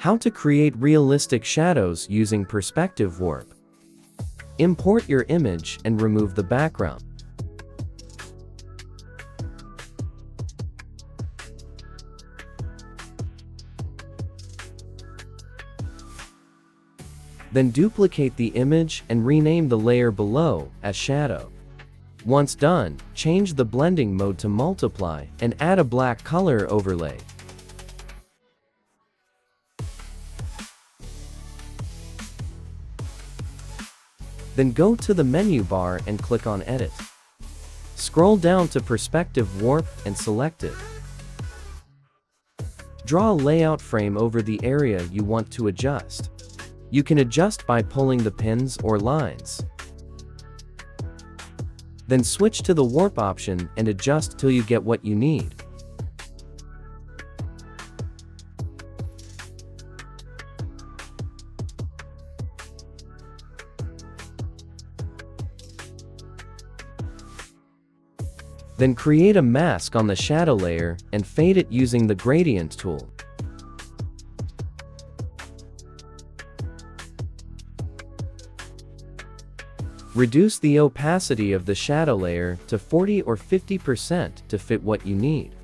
How to create realistic shadows using perspective warp. Import your image and remove the background. Then duplicate the image and rename the layer below as shadow. Once done, change the blending mode to multiply and add a black color overlay. Then go to the menu bar and click on Edit. Scroll down to Perspective Warp and select it. Draw a layout frame over the area you want to adjust. You can adjust by pulling the pins or lines. Then switch to the warp option and adjust till you get what you need. Then create a mask on the shadow layer and fade it using the gradient tool. Reduce the opacity of the shadow layer to 40 or 50% to fit what you need.